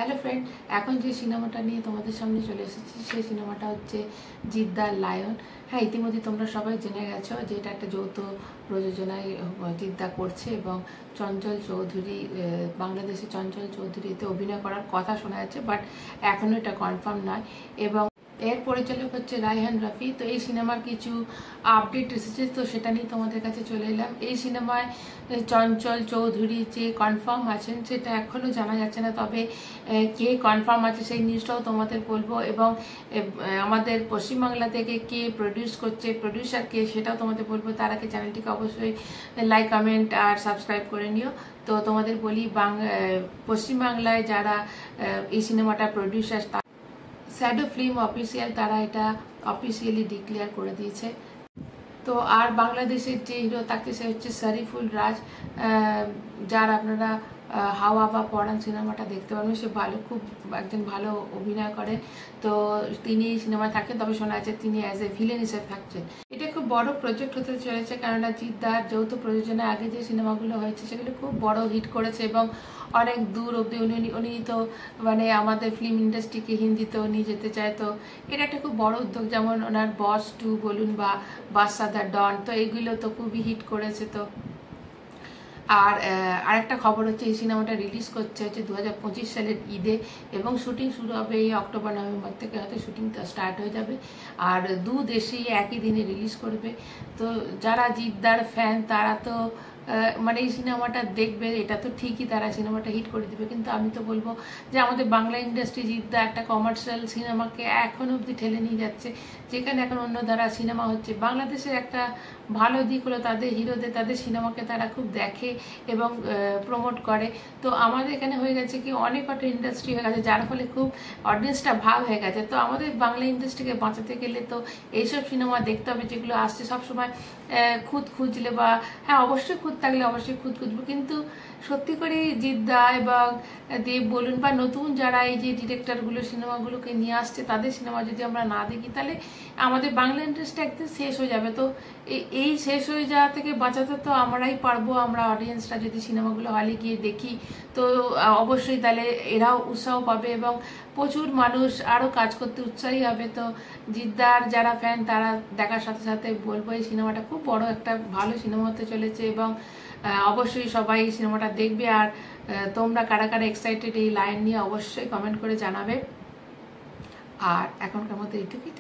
Hello friend, এখন যে সিনেমাটা নিয়ে তোমাদের সামনে চলে এসেছি সেই সিনেমাটা হচ্ছে জিদ্দার লায়ন। হ্যাঁ, ইতিমধ্যে তোমরা সবাই জেনে গেছো যে এটা একটা যৌথ প্রযোজনায় জিদ্দা করছে এবং চঞ্চল চৌধুরী, বাংলাদেশে চঞ্চল চৌধুরী এতে অভিনয় করার কথা শোনা যাচ্ছে, বাট এখনও এটা কনফার্ম নয়। এবং এর পরিচালক হচ্ছে রায়হান রাফি। তো এই সিনেমার কিছু আপডেট এসেছে, তো সেটা নিয়ে তোমাদের কাছে চলে এলাম। এই সিনেমায় চঞ্চল চৌধুরী যে কনফার্ম আছেন সেটা এখনও জানা যাচ্ছে না, তবে কে কনফার্ম আছে সেই নিউজটাও তোমাদের বলবো। এবং আমাদের পশ্চিমবাংলা থেকে কে প্রডিউস করছে, প্রডিউসার কে, সেটাও তোমাদের বলবো। তার আগে চ্যানেলটিকে অবশ্যই লাইক, কমেন্ট আর সাবস্ক্রাইব করে নিও। তো তোমাদের বলি, পশ্চিমবাংলায় যারা এই সিনেমাটা প্রডিউসার, শ্যাডো ফিল্ম অফিসিয়াল, তারা এটা অফিসিয়ালি ডিক্লেয়ার করে দিয়েছে। তো আর বাংলাদেশের যে হিরো তাকে সে হচ্ছে শরীফুল রাজ, যার আপনারা হাওয়া বা পরাণ সিনেমাটা দেখতে পারবেন। সে খুব একজন ভালো অভিনয় করে। তো তিনি এই সিনেমায় থাকেন, তবে শোনা যাচ্ছে তিনি অ্যাজ এ ভিলেন হিসেবে থাকছেন। এটা খুব বড় প্রজেক্ট হতে চলেছে, কেননা জিদ্দার যৌথ প্রযোজনায় আগে যে সিনেমাগুলো হয়েছে সেগুলো খুব বড় হিট করেছে এবং অনেক দূর অবধি উনি তো মানে আমাদের ফিল্ম ইন্ডাস্ট্রিকে হিন্দিতেও নিয়ে যেতে চায়। তো এটা একটা খুব বড় উদ্যোগ, যেমন ওনার বস 2 বলুন বা বাদশা দ্য ডন, তো এইগুলো তো খুবই হিট করেছে। তো আর আরেকটা খবর হচ্ছে এই সিনেমাটা রিলিজ করছে হচ্ছে 2025 সালের ঈদে, এবং শুটিং শুরু হবে এই অক্টোবর নভেম্বর থেকে, হয়তো শুটিংটা স্টার্ট হয়ে যাবে। আর দু দেশেই একই দিনে রিলিজ করবে। তো যারা জিদ্দার ফ্যান তারা তো মানে এই সিনেমাটা দেখবে, এটা তো ঠিকই, তারা সিনেমাটা হিট করে দিবে। কিন্তু আমি তো বলবো যে আমাদের বাংলা ইন্ডাস্ট্রি জিদ্দা একটা কমার্শিয়াল সিনেমাকে এখন অবধি ঠেলে নিয়ে যাচ্ছে, যেখানে এখন অন্য ধারা সিনেমা হচ্ছে। বাংলাদেশের একটা ভালো দিক হলো তাদের হিরোদের, তাদের সিনেমাকে তারা খুব দেখে এবং প্রমোট করে। তো আমাদের এখানে হয়ে গেছে কি, অনেক কটা ইন্ডাস্ট্রি হয়ে গেছে, যার ফলে খুব অডিয়েন্সটা ভাগ হয়ে গেছে। তো আমাদের বাংলা ইন্ডাস্ট্রিকে বাঁচাতে গেলে তো এইসব সিনেমা দেখতে হবে যেগুলো আসছে সবসময় খুঁত খুঁজলে, বা হ্যাঁ অবশ্যই খুঁত থাকলে অবশ্যই খুঁজবো, কিন্তু সত্যি করে জিদ্দা এবং দেব বলুন বা নতুন যারা এই যে ডিরেক্টরগুলো সিনেমাগুলোকে নিয়ে আসছে, তাদের সিনেমা যদি আমরা না দেখি তাহলে আমাদের বাংলা ইন্ডাস্ট্রি একদিন শেষ হয়ে যাবে। তো এই শেষ হয়ে যাওয়া থেকে বাঁচাতে তো আমরাই পারবো, আমরা অডিয়েন্সরা যদি সিনেমাগুলো হলে গিয়ে দেখি তো অবশ্যই তাহলে এরাও উৎসাহ পাবে এবং প্রচুর মানুষ আরও কাজ করতে উৎসাহী হবে। তো জিদ্দার যারা ফ্যান তারা দেখার সাথে সাথে বলবো এই সিনেমাটা খুব বড় একটা ভালো সিনেমা হতে চলেছে এবং অবশ্যই সবাই এই সিনেমাটা দেখবে। আর তোমরা কারা কারা এক্সাইটেড এই লাইন নিয়ে অবশ্যই কমেন্ট করে জানাবে। আর এখনকার মতো এইটুকুই।